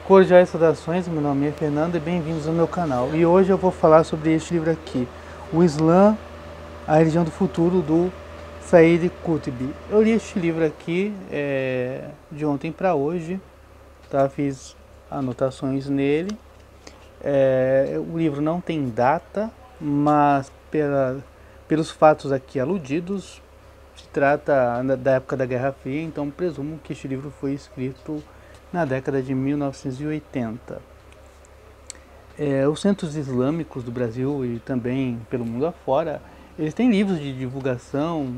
Cordiais saudações, meu nome é Fernando e bem-vindos ao meu canal. E hoje eu vou falar sobre este livro aqui, O Islã, a Religião do Futuro, do Said Qutb. Eu li este livro aqui de ontem para hoje, tá? Fiz anotações nele. O livro não tem data, mas pelos fatos aqui aludidos, se trata da época da Guerra Fria, então presumo que este livro foi escrito na década de 1980. Os centros islâmicos do Brasil e também pelo mundo afora, eles têm livros de divulgação,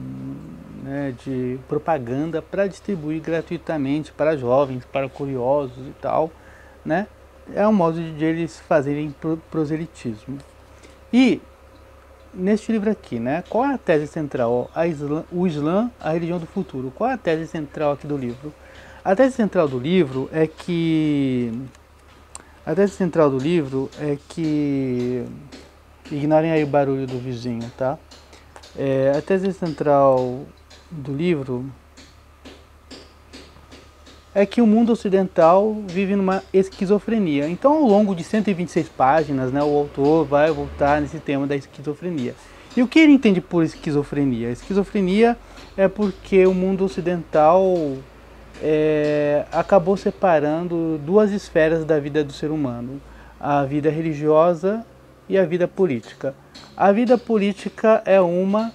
né, de propaganda para distribuir gratuitamente para jovens, para curiosos e tal, né? É um modo de eles fazerem proselitismo. E neste livro aqui, né, qual é a tese central? O Islã, a religião do futuro. Qual é a tese central aqui do livro? A tese central do livro é que ignorem aí o barulho do vizinho, tá? A tese central do livro é que o mundo ocidental vive numa esquizofrenia. Então, ao longo de 126 páginas, né, o autor vai voltar nesse tema da esquizofrenia. E o que ele entende por esquizofrenia? A esquizofrenia é porque o mundo ocidental acabou separando duas esferas da vida do ser humano, a vida religiosa e a vida política. A vida política é uma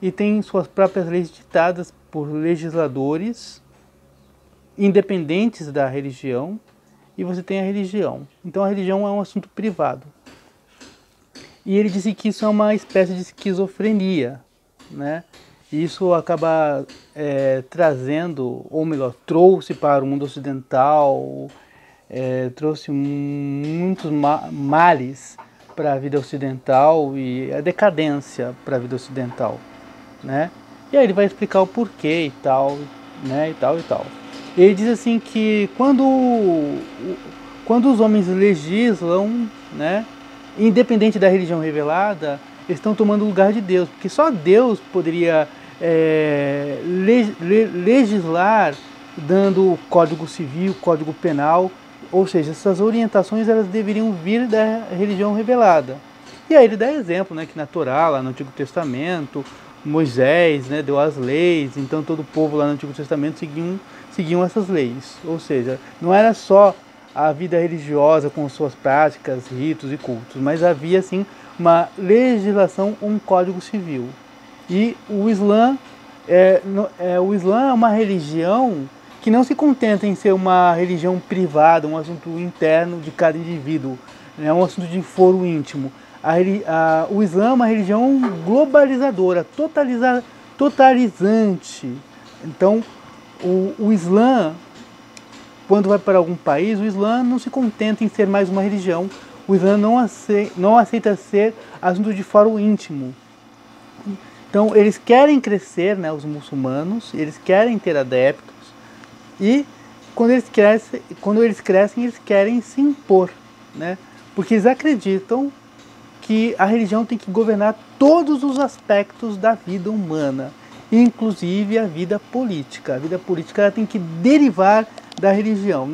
e tem suas próprias leis ditadas por legisladores independentes da religião, e você tem a religião. Então a religião é um assunto privado. E ele disse que isso é uma espécie de esquizofrenia, né? E isso acaba trazendo, ou melhor, trouxe para o mundo ocidental, trouxe muitos males para a vida ocidental e a decadência para a vida ocidental, né? E aí ele vai explicar o porquê e tal, né? E tal. Ele diz assim que quando os homens legislam, né, independente da religião revelada, eles estão tomando o lugar de Deus, porque só Deus poderia legislar dando o Código Civil, Código Penal, ou seja, essas orientações elas deveriam vir da religião revelada. E aí ele dá exemplo, né, que na Torá, lá no Antigo Testamento, Moisés, né, deu as leis, então todo o povo lá no Antigo Testamento seguiam essas leis. Ou seja, não era só a vida religiosa com suas práticas, ritos e cultos, mas havia sim uma legislação, um código civil. E o Islã é uma religião que não se contenta em ser uma religião privada, um assunto interno de cada indivíduo, é um assunto de foro íntimo. O Islã é uma religião globalizadora, totalizante. Então, o Islã, quando vai para algum país, o Islã não se contenta em ser mais uma religião. O Islã não aceita ser assunto de foro íntimo. Então, eles querem crescer, né, os muçulmanos, eles querem ter adeptos, e quando eles crescem, eles querem se impor, né, porque eles acreditam que a religião tem que governar todos os aspectos da vida humana, inclusive a vida política. A vida política ela tem que derivar da religião,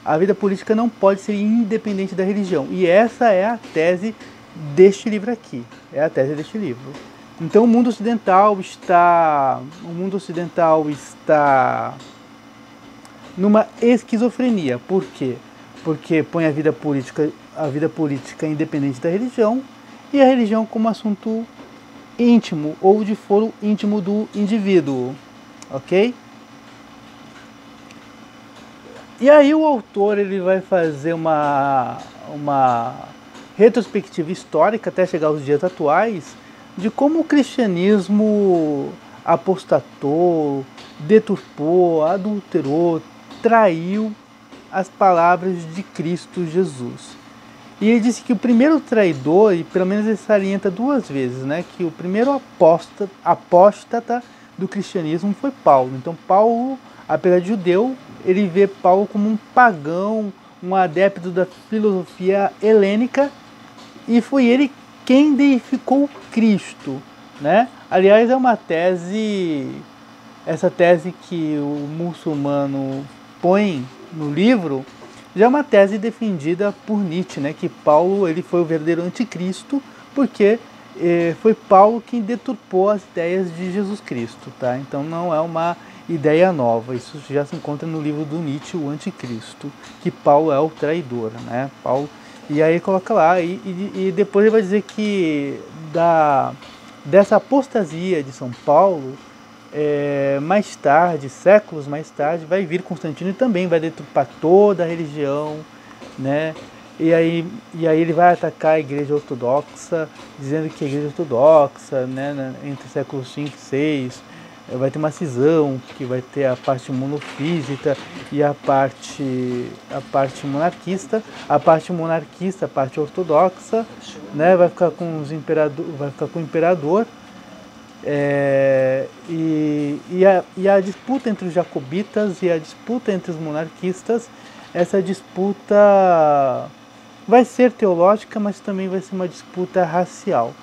a vida política não pode ser independente da religião. E essa é a tese deste livro aqui, Então o mundo ocidental está numa esquizofrenia. Por quê? Porque põe a vida política independente da religião e a religião como assunto íntimo ou de foro íntimo do indivíduo, ok? E aí o autor ele vai fazer uma retrospectiva histórica até chegar aos dias atuais de como o cristianismo apostatou, deturpou, adulterou, traiu as palavras de Cristo Jesus. E ele disse que o primeiro traidor, e pelo menos ele salienta duas vezes, né, que o primeiro apóstata do cristianismo foi Paulo. Então Paulo, apesar de judeu, ele vê Paulo como um pagão, um adepto da filosofia helênica, e foi ele quem deificou Cristo, né? Aliás, é uma tese, essa tese que o muçulmano põe no livro, Já é uma tese defendida por Nietzsche, né, que Paulo ele foi o verdadeiro anticristo, porque foi Paulo quem deturpou as ideias de Jesus Cristo, tá? Então não é uma ideia nova, isso já se encontra no livro do Nietzsche, o Anticristo, que Paulo é o traidor, né? Paulo, e aí coloca lá, e depois ele vai dizer que dessa apostasia de São Paulo, mais tarde, séculos mais tarde, vai vir Constantino e também vai deturpar toda a religião, né? E aí ele vai atacar a Igreja Ortodoxa, dizendo que a Igreja Ortodoxa, né, entre séculos 5 e 6, vai ter uma cisão, que vai ter a parte monofísica e a parte monarquista. A parte ortodoxa, né, vai ficar com o imperador. E a disputa entre os jacobitas e a disputa entre os monarquistas, essa disputa vai ser teológica, mas também vai ser uma disputa racial.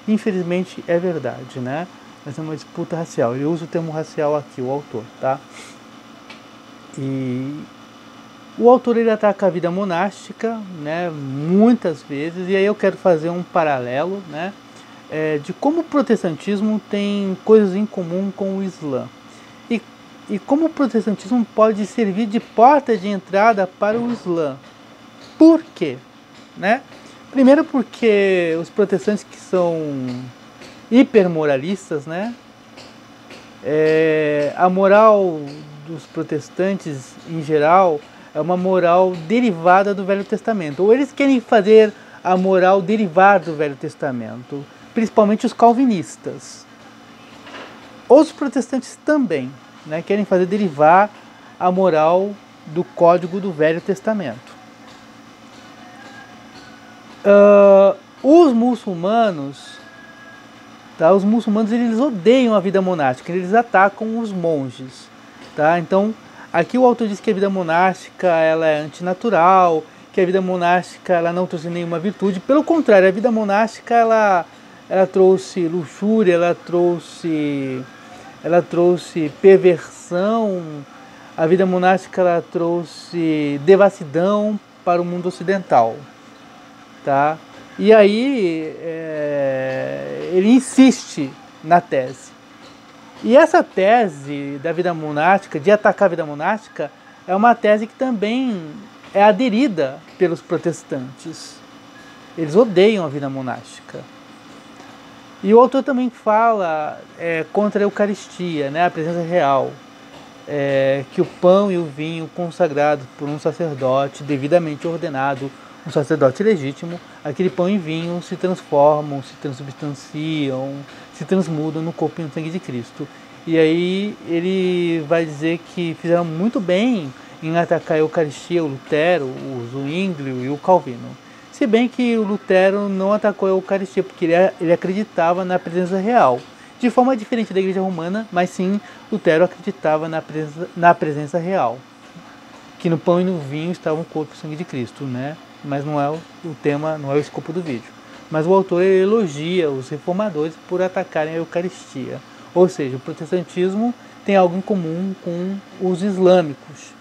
Infelizmente é verdade, né? Vai ser uma disputa racial. Ele usa o termo racial aqui, o autor, tá? E o autor ele ataca a vida monástica, né? Muitas vezes, e aí eu quero fazer um paralelo, né? De como o protestantismo tem coisas em comum com o Islã. E como o protestantismo pode servir de porta de entrada para o Islã. Por quê? Né? Primeiro porque os protestantes que são hipermoralistas, né? A moral dos protestantes em geral é uma moral derivada do Velho Testamento. Ou eles querem fazer a moral derivar do Velho Testamento, principalmente os calvinistas. Os protestantes também, né, querem fazer derivar a moral do código do Velho Testamento. Os muçulmanos, tá, eles odeiam a vida monástica, eles atacam os monges, tá? Então aqui o autor diz que a vida monástica ela é antinatural, que a vida monástica ela não trouxe nenhuma virtude. Pelo contrário, a vida monástica ela trouxe luxúria, ela trouxe perversão. A vida monástica ela trouxe devassidão para o mundo ocidental, tá? E aí ele insiste na tese. E essa tese da vida monástica, de atacar a vida monástica, é uma tese que também é aderida pelos protestantes. Eles odeiam a vida monástica. E o autor também fala contra a Eucaristia, né, a presença real. Que o pão e o vinho consagrados por um sacerdote devidamente ordenado, um sacerdote legítimo, aquele pão e vinho se transformam, se transubstanciam, se transmudam no corpo e no sangue de Cristo. E aí ele vai dizer que fizeram muito bem em atacar a Eucaristia, o Lutero, o Zwinglio e o Calvino. Se bem que o Lutero não atacou a Eucaristia, porque ele acreditava na presença real. De forma diferente da Igreja Romana, mas sim, Lutero acreditava na presença real. Que no pão e no vinho estava o corpo e o sangue de Cristo, né? Mas não é o tema, não é o escopo do vídeo. Mas o autor elogia os reformadores por atacarem a Eucaristia. Ou seja, o protestantismo tem algo em comum com os islâmicos,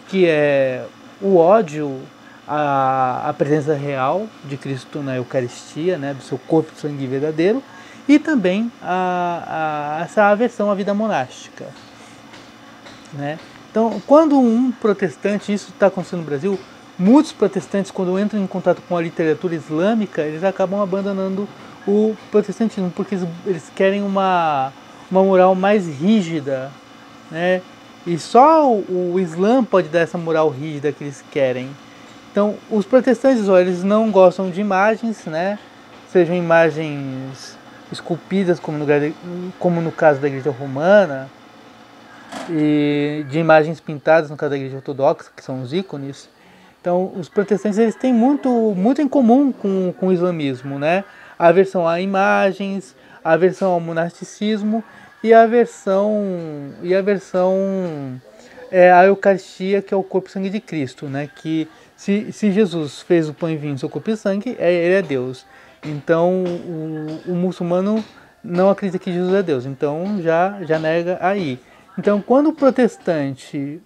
que é o ódio à presença real de Cristo na Eucaristia, né, do seu corpo e sangue verdadeiro, e também essa aversão à vida monástica, né? Então, quando um protestante, isso está acontecendo no Brasil, muitos protestantes, quando entram em contato com a literatura islâmica, eles acabam abandonando o protestantismo, porque eles querem uma moral mais rígida, né? E só o Islã pode dar essa moral rígida que eles querem. Então, os protestantes, eles não gostam de imagens, né? Sejam imagens esculpidas, como no caso da Igreja Romana, e de imagens pintadas, no caso da Igreja Ortodoxa, que são os ícones. Então, os protestantes eles têm muito em comum com o islamismo, né? A aversão a imagens, a aversão ao monasticismo e a aversão à Eucaristia, que é o corpo e sangue de Cristo, né? Que se Jesus fez o pão e vinho, seu corpo e sangue, ele é Deus. Então, o muçulmano não acredita que Jesus é Deus, então já nega aí. Então, quando o protestante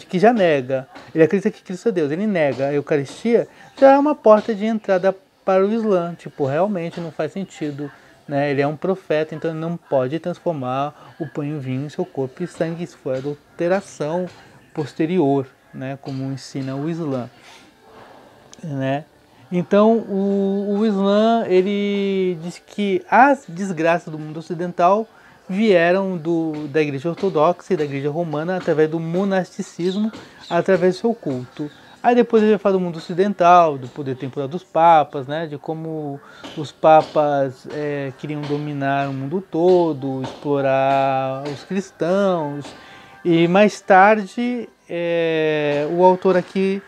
que já nega ele acredita que Cristo é Deus, ele nega a Eucaristia, já é uma porta de entrada para o Islã. Tipo, realmente não faz sentido, né? Ele é um profeta, então ele não pode transformar o pão e o vinho em seu corpo e sangue. Isso foi adulteração posterior, né? Como ensina o Islã, né? Então o Islã, ele diz que as desgraças do mundo ocidental vieram da Igreja Ortodoxa e da Igreja Romana através do monasticismo, através do seu culto. Aí depois ele vai falar do mundo ocidental, do poder temporal dos papas, né, de como os papas queriam dominar o mundo todo, explorar os cristãos. E mais tarde o autor aqui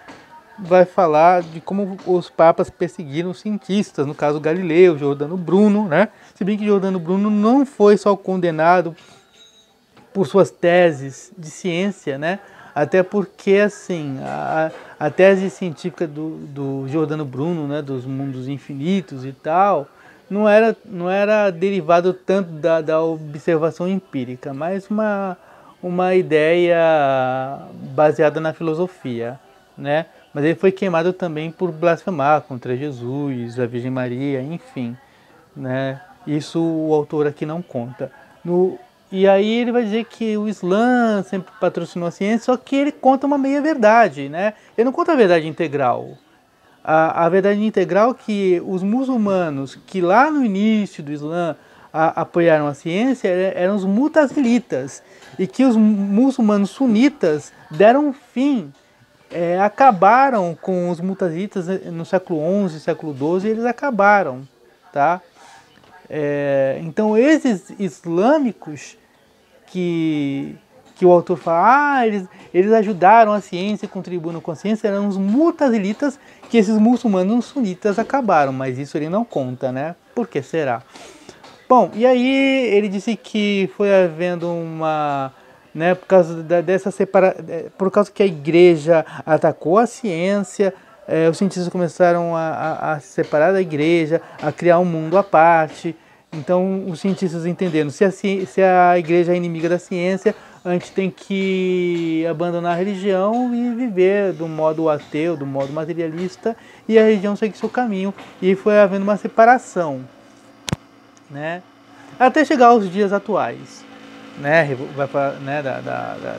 vai falar de como os papas perseguiram os cientistas, no caso Galileu, Giordano Bruno, né? Se bem que Giordano Bruno não foi só condenado por suas teses de ciência, né? Até porque, assim, a tese científica do Giordano Bruno, né, dos mundos infinitos e tal, não era derivado tanto da observação empírica, mas uma ideia baseada na filosofia, né? Mas ele foi queimado também por blasfemar contra Jesus, a Virgem Maria, enfim, né? Isso o autor aqui não conta. E aí ele vai dizer que o Islã sempre patrocinou a ciência, só que ele conta uma meia-verdade, né? Ele não conta a verdade integral. A verdade integral é que os muçulmanos que lá no início do Islã apoiaram a ciência eram os mutazilitas, e que os muçulmanos sunitas deram fim, acabaram com os mutazilitas no século XI, século XII, eles acabaram, tá? Então esses islâmicos que o autor fala, eles ajudaram a ciência e contribuíram com a ciência, eram os mutazilitas, que esses muçulmanos sunitas acabaram, mas isso ele não conta, né? Por que será? Bom, e aí ele disse que foi havendo uma, né, por causa dessa por causa que a igreja atacou a ciência, os cientistas começaram a se separar da igreja, a criar um mundo à parte. Então os cientistas entenderam, se a igreja é inimiga da ciência, a gente tem que abandonar a religião e viver do modo ateu, do modo materialista, e a religião segue seu caminho. E foi havendo uma separação, né? Até chegar aos dias atuais, né? Vai falar, né,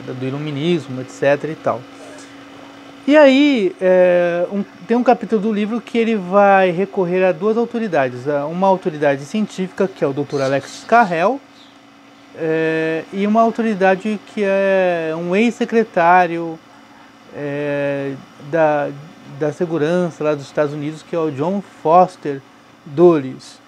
do iluminismo, etc. e tal. E aí tem um capítulo do livro que ele vai recorrer a duas autoridades. Uma autoridade científica, que é o Dr. Alex Carrel, e uma autoridade que é um ex-secretário da segurança lá dos Estados Unidos, que é o John Foster Dulles.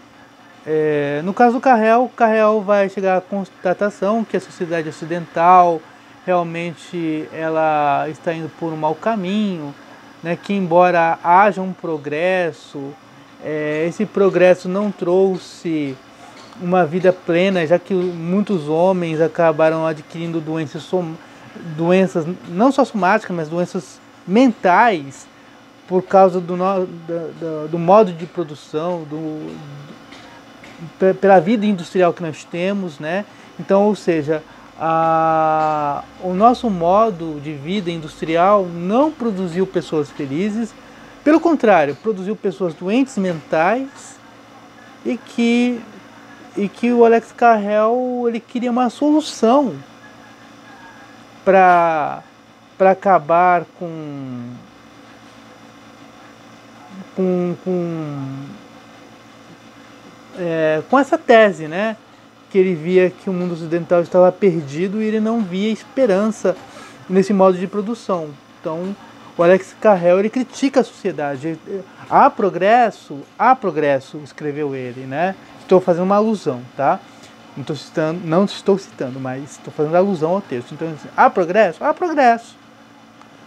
No caso do Carrel vai chegar à constatação que a sociedade ocidental realmente ela está indo por um mau caminho, né, que embora haja um progresso, esse progresso não trouxe uma vida plena, já que muitos homens acabaram adquirindo doenças não só somáticas, mas doenças mentais, por causa do modo de produção, pela vida industrial que nós temos, né? Então, ou seja, o nosso modo de vida industrial não produziu pessoas felizes, pelo contrário, produziu pessoas doentes mentais, e que o Alex Carrel ele queria uma solução para acabar com essa tese, né? Que ele via que o mundo ocidental estava perdido e ele não via esperança nesse modo de produção. Então, o Alex Carrel ele critica a sociedade. Há progresso, escreveu ele, né? Estou fazendo uma alusão, tá? Não estou citando, mas estou fazendo alusão ao texto. Então, há progresso? Há progresso.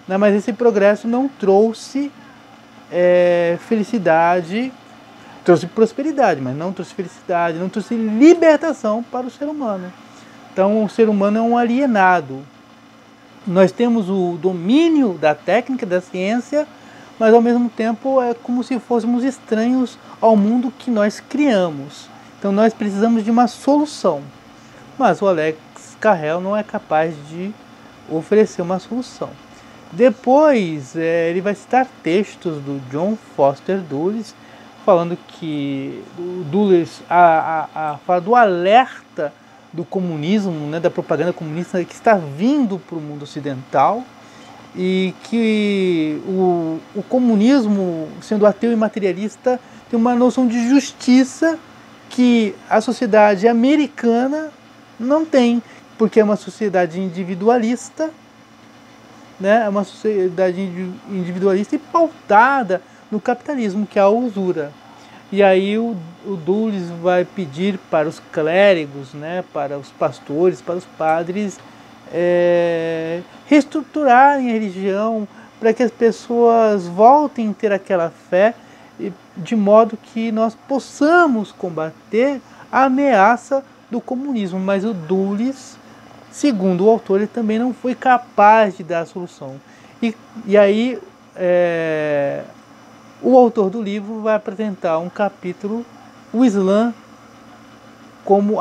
Né? Mas esse progresso não trouxe felicidade. Trouxe prosperidade, mas não trouxe felicidade, não trouxe libertação para o ser humano. Então o ser humano é um alienado. Nós temos o domínio da técnica, da ciência, mas ao mesmo tempo é como se fôssemos estranhos ao mundo que nós criamos. Então nós precisamos de uma solução. Mas o Alex Carrel não é capaz de oferecer uma solução. Depois, ele vai citar textos do John Foster Dulles, falando que o Dulles fala do alerta do comunismo, né, da propaganda comunista que está vindo para o mundo ocidental, e que o comunismo, sendo ateu e materialista, tem uma noção de justiça que a sociedade americana não tem, porque é uma sociedade individualista, né? É uma sociedade individualista e pautada no capitalismo, que é a usura. E aí o Dulles vai pedir para os clérigos, né, para os pastores, para os padres, reestruturarem a religião para que as pessoas voltem a ter aquela fé, de modo que nós possamos combater a ameaça do comunismo. Mas o Dulles, segundo o autor, ele também não foi capaz de dar a solução. E aí o autor do livro vai apresentar um capítulo, o Islã como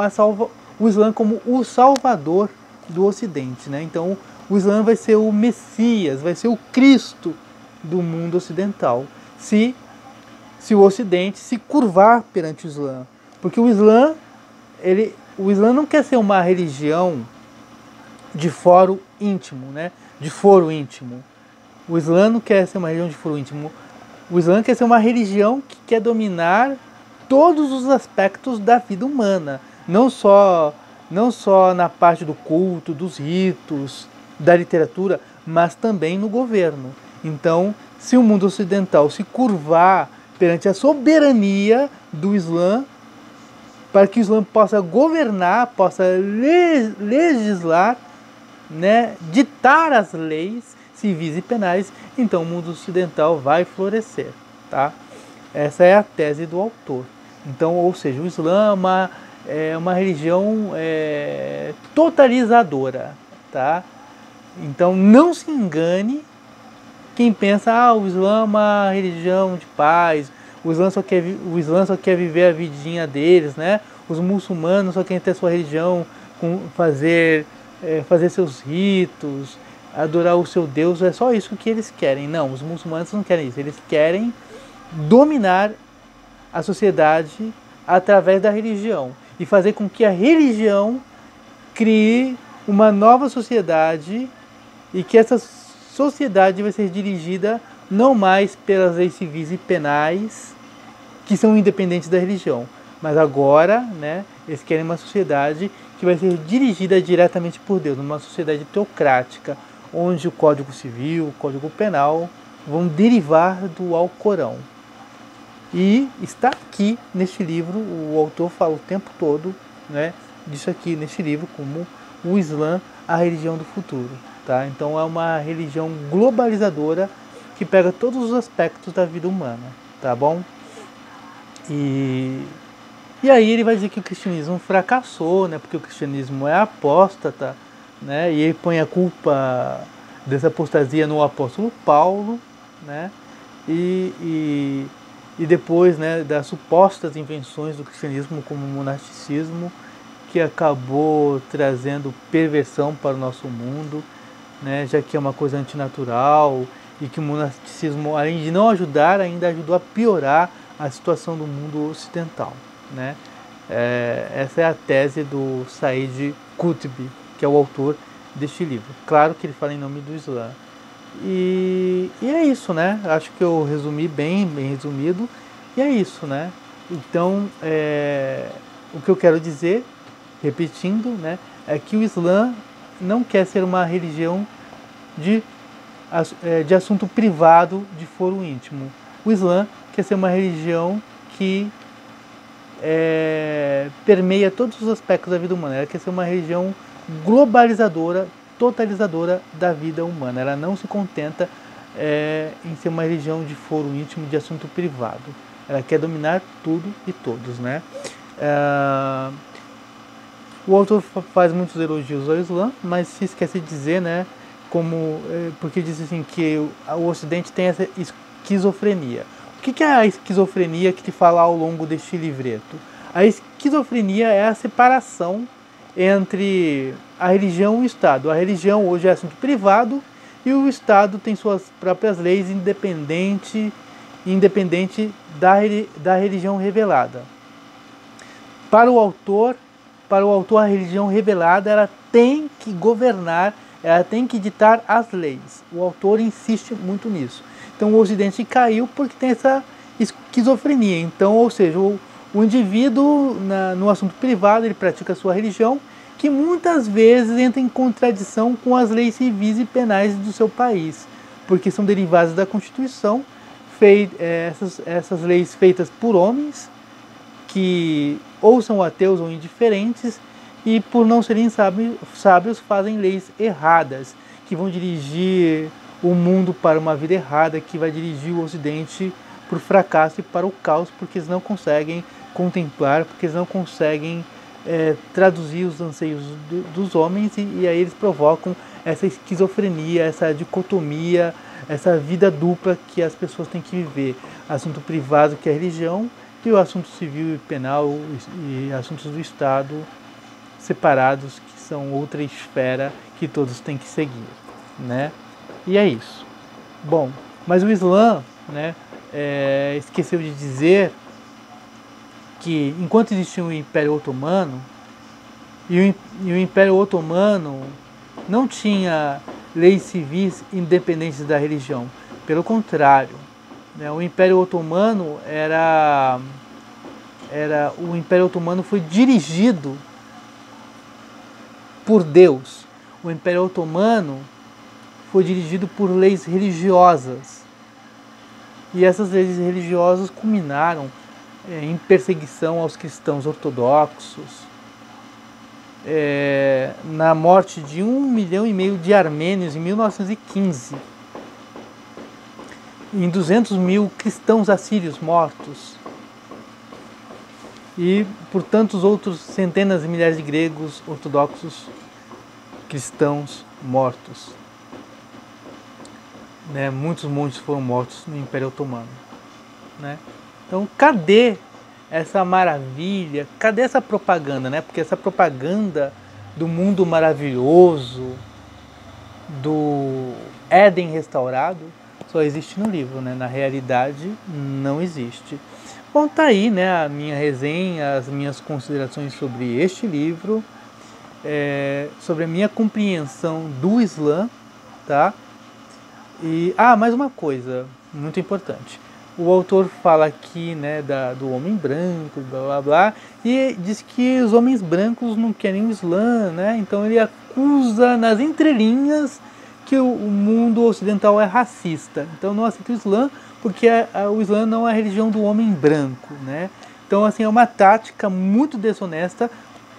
o salvador do Ocidente, né? Então o Islã vai ser o Messias, vai ser o Cristo do mundo ocidental, se o Ocidente se curvar perante o Islã. Porque o Islã não quer ser uma religião de foro íntimo, né? De foro íntimo. O Islã não quer ser uma religião de foro íntimo. O Islã quer ser uma religião que quer dominar todos os aspectos da vida humana, não só na parte do culto, dos ritos, da literatura, mas também no governo. Então, se o mundo ocidental se curvar perante a soberania do Islã, para que o Islã possa governar, possa legislar, né, ditar as leis civis e penais, então o mundo ocidental vai florescer, tá? Essa é a tese do autor. Então, ou seja, o Islã é uma religião totalizadora, tá? Então não se engane quem pensa, o Islã é uma religião de paz, o Islã só quer viver a vidinha deles, né? Os muçulmanos só querem ter sua religião, fazer seus ritos, adorar o seu Deus, é só isso que eles querem. Não, os muçulmanos não querem isso, eles querem dominar a sociedade através da religião e fazer com que a religião crie uma nova sociedade, e que essa sociedade vai ser dirigida não mais pelas leis civis e penais, que são independentes da religião, mas agora, né, eles querem uma sociedade que vai ser dirigida diretamente por Deus, uma sociedade teocrática, onde o Código Civil, o Código Penal vão derivar do Alcorão. E está aqui neste livro, o autor fala o tempo todo, né, disso aqui neste livro, como o Islã, a religião do futuro. Tá? Então é uma religião globalizadora que pega todos os aspectos da vida humana, tá bom? E aí ele vai dizer que o cristianismo fracassou, né, porque o cristianismo é apóstata, né, e ele põe a culpa dessa apostasia no apóstolo Paulo, né, e depois, né, das supostas invenções do cristianismo como o monasticismo, que acabou trazendo perversão para o nosso mundo, né, já que é uma coisa antinatural, e que o monasticismo, além de não ajudar, ainda ajudou a piorar a situação do mundo ocidental, né? Essa é a tese do Said Qutb, que é o autor deste livro. Claro que ele fala em nome do Islã. E é isso, né? Acho que eu resumi bem resumido, e é isso, né? Então, o que eu quero dizer, repetindo, né, é que o Islã não quer ser uma religião de assunto privado, de foro íntimo. O Islã quer ser uma religião que permeia todos os aspectos da vida humana. Ela quer ser uma religião globalizadora, totalizadora da vida humana. Ela não se contenta em ser uma religião de foro íntimo, de assunto privado. Ela quer dominar tudo e todos, né? O autor faz muitos elogios ao Islã, mas se esquece de dizer, né, porque diz assim que o Ocidente tem essa esquizofrenia. O que é a esquizofrenia que te fala ao longo deste livreto? A esquizofrenia é a separação entre a religião e o Estado. A religião hoje é assunto privado e o Estado tem suas próprias leis independente da religião revelada. Para o autor a religião revelada ela tem que governar, ela tem que ditar as leis. O autor insiste muito nisso. Então o Ocidente caiu porque tem essa esquizofrenia. Então, ou seja, o indivíduo no assunto privado ele pratica a sua religião, que muitas vezes entra em contradição com as leis civis e penais do seu país, porque são derivadas da Constituição, essas leis feitas por homens que ou são ateus ou indiferentes e por não serem sábios fazem leis erradas, que vão dirigir o mundo para uma vida errada, que vai dirigir o Ocidente para o fracasso e para o caos, porque eles não conseguem contemplar, porque eles não conseguem traduzir os anseios dos homens e aí eles provocam essa esquizofrenia, essa dicotomia, essa vida dupla que as pessoas têm que viver. Assunto privado, que é a religião, e o assunto civil e penal e assuntos do Estado separados, que são outra esfera que todos têm que seguir, né? E é isso. Bom, mas o Islã, né, esqueceu de dizer que enquanto existia o Império Otomano, e o Império Otomano não tinha leis civis independentes da religião. Pelo contrário, né, o Império Otomano o Império Otomano foi dirigido por Deus. O Império Otomano foi dirigido por leis religiosas. E essas leis religiosas culminaram em perseguição aos cristãos ortodoxos, na morte de 1,5 milhão de armênios em 1915, em 200 mil cristãos assírios mortos, e por tantos outros centenas de milhares de gregos ortodoxos cristãos mortos. Né? Muitos monges foram mortos no Império Otomano. Né? Então, cadê essa maravilha? Cadê essa propaganda? Né? Porque essa propaganda do mundo maravilhoso, do Éden restaurado, só existe no livro, né? Na realidade, não existe. Bom, tá aí, né, a minha resenha, as minhas considerações sobre este livro, sobre a minha compreensão do Islã, tá? E, mais uma coisa muito importante. O autor fala aqui, né, do homem branco, blá blá blá, e diz que os homens brancos não querem o Islã, né? Então ele acusa nas entrelinhas que o mundo ocidental é racista. Então não aceita o Islã porque o Islã não é a religião do homem branco, né? Então assim é uma tática muito desonesta,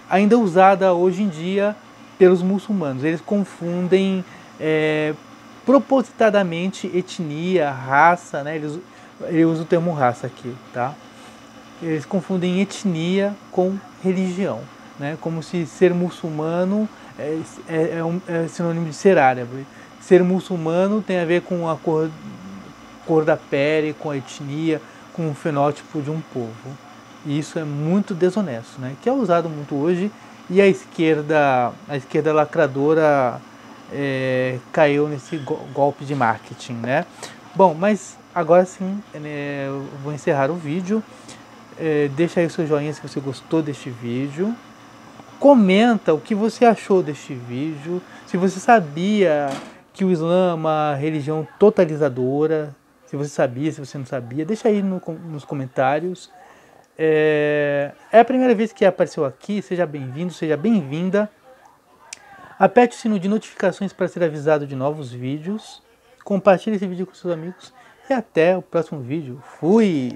ainda usada hoje em dia pelos muçulmanos. Eles confundem propositadamente etnia, raça, né? Ele usa o termo raça aqui, tá? Eles confundem etnia com religião, né? Como se ser muçulmano é sinônimo de ser árabe. Ser muçulmano tem a ver com a cor da pele, com a etnia, com o fenótipo de um povo. E isso é muito desonesto, né? Que é usado muito hoje e a esquerda lacradora caiu nesse golpe de marketing, né? Bom, mas agora sim, eu vou encerrar o vídeo. Deixa aí o seu joinha se você gostou deste vídeo. Comenta o que você achou deste vídeo. Se você sabia que o Islã é uma religião totalizadora, se você sabia, se você não sabia, deixa aí nos comentários. É a primeira vez que apareceu aqui, seja bem-vindo, seja bem-vinda. Aperte o sino de notificações para ser avisado de novos vídeos. Compartilhe esse vídeo com seus amigos e até o próximo vídeo. Fui!